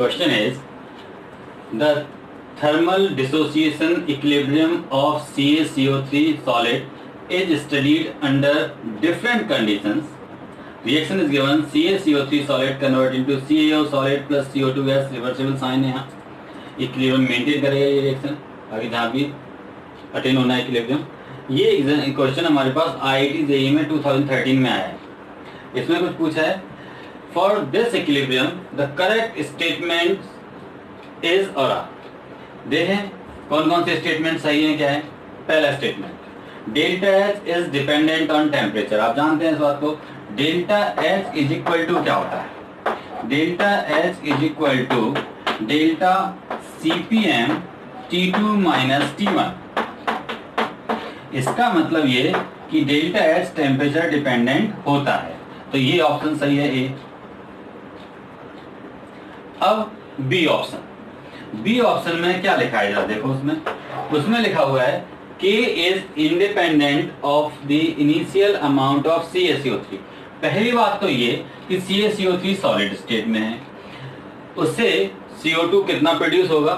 Question is, the thermal dissociation equilibrium of CaCO3 solid is studied under different conditions. Reaction is given, CaCO3 solid convert into CaO solid plus CO2 gas, reversible sign है यहाँ. Equilibrium maintain करेगा ये reaction आगे जहाँ भी attain होना है equilibrium. ये क्वेश्चन हमारे पास IIT JEE में 2013 में आया है. इसमें कुछ पूछा है, for this equilibrium the correct statement is और आर. देखें कौन कौन से स्टेटमेंट सही है. क्या है पहला statement, delta H is dependent on temperature. आप जानते हैं इस बात को. Delta H is equal to क्या होता है, delta H is equal to delta CPm T2 minus T1. इसका मतलब ये कि डेल्टा एच टेम्परेचर डिपेंडेंट होता है, तो ये ऑप्शन सही है ए. अब बी ऑप्शन में क्या लिखा है जरा देखो. उसमें लिखा हुआ है K is independent of the initial amount of CaCO3. पहली बात तो ये कि CaCO3 सॉलिड स्टेट में है, उससे CO2 कितना प्रोड्यूस होगा.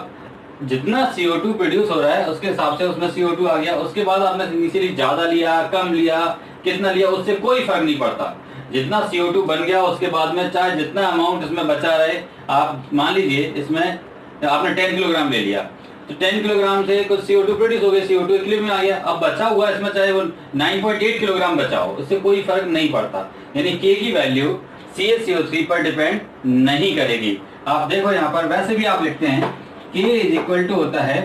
जितना CO2 प्रोड्यूस हो रहा है उसके हिसाब से उसमें CO2 आ गया. उसके बाद आपने इनिशियली ज्यादा लिया कम लिया कितना लिया उससे कोई फर्क नहीं पड़ता. जितना CO2 बन गया उसके बाद में चाहे जितना अमाउंट इसमें बचा रहे. आप मान लीजिए इसमें आपने 10 किलोग्राम ले लिया तो 10 किलोग्राम से कुछ CO2 प्रोड्यूस हो गया, CO2 इक्विलिब्रियम में आ गया. अब बचा हुआ इसमें चाहे वो 9.8 किलोग्राम बचा हो, उससे कोई फर्क नहीं पड़ता. यानी K की वैल्यू CaCO3 पर डिपेंड नहीं करेगी. आप देखो यहाँ पर वैसे भी आप लिखते हैं K इज इक्वल टू होता है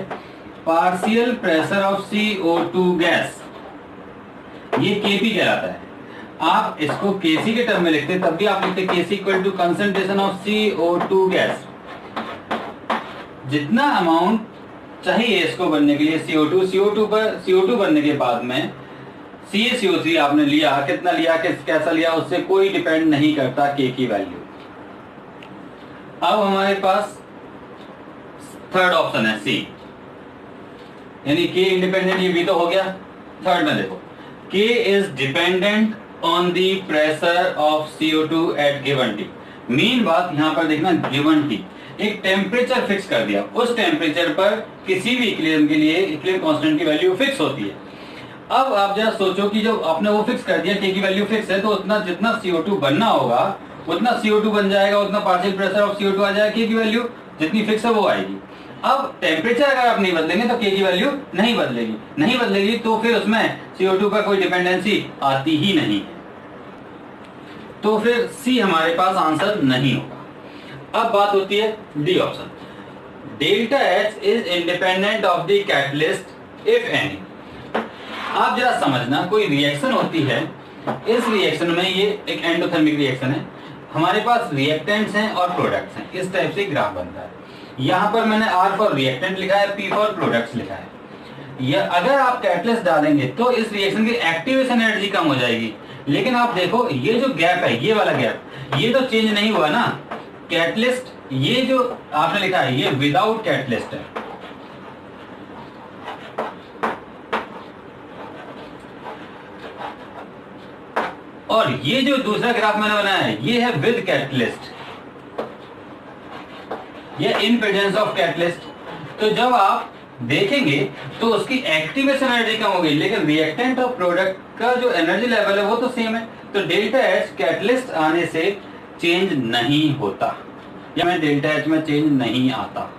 partial pressure of CO2 gas. ये Kp कहलाता है. आप इसको Kc के टर्म में लिखते हैं तब भी आप लिखते Kc equal to concentration of CO2 gas. जितना अमाउंट चाहिए इसको बनने के लिए CO2 बनने के बाद में CaCO3 आपने लिया, कितना लिया कैसा लिया उससे कोई डिपेंड नहीं करता K की वैल्यू. अब हमारे पास थर्ड ऑप्शन है C, यानी K इंडिपेंडेंट. ये भी तो हो गया. थर्ड में देखो K is dependent on the pressure of CO2 at given T. Main बात यहाँ पर देखना, गिवन T एक टेम्परेचर फिक्स कर दिया. उस टेम्परेचर पर किसी भी इक्विलिब्रियम के लिए इक्विलिब्रियम कांस्टेंट की वैल्यू फिक्स होती है. अब आप जरा सोचो कि जो आपने वो फिक्स कर दिया K की वैल्यू फिक्स है तो उतना जितना CO2 बनना होगा उतना CO2 बन जाएगा, उतना पार्शियल प्रेशर ऑफ CO2 आ जाएगा. K की वैल्यू जितनी फिक्स है वो आएगी. अब टेम्परेचर अगर आप नहीं बदलेंगे तो K की वैल्यू नहीं बदलेगी तो फिर उसमें CO2 का कोई डिपेंडेंसी आती ही नहीं है. तो फिर C हमारे पास आंसर नहीं होगा. अब बात होती है D option, delta H is independent of the catalyst if any. आप जरा समझना, कोई रिएक्शन होती है, इस रिएक्शन में ये एक एंडोथर्मिक रिएक्शन है. हमारे पास रिएक्टेंट्स हैं और प्रोडक्ट्स हैं. इस टाइप से ग्राफ बनता है. यहाँ पर मैंने R फॉर रिएक्टेंट लिखा है, P फॉर प्रोडक्ट्स लिखा है. यह अगर आप कैटलिस्ट डालेंगे तो इस रिएक्शन की एक्टिवेशन एनर्जी कम हो जाएगी. लेकिन आप देखो ये जो गैप है, ये वाला गैप, ये तो चेंज नहीं हुआ ना. कैटलिस्ट ये जो आपने लिखा है ये विदाउट कैटलिस्ट है. और ये जो दूसरा ग्राफ मैंने बनाया है ये है विद कैटलिस्ट, ये इन प्रेजेंस ऑफ कैटलिस्ट. तो जब आप देखेंगे तो उसकी एक्टिवेशन एनर्जी कम होगी, लेकिन रिएक्टेंट और प्रोडक्ट का जो एनर्जी लेवल है वो तो सेम है. तो डेल्टा एच कैटलिस्ट आने से चेंज नहीं होता, या में डेल्टा एच में चेंज नहीं आता.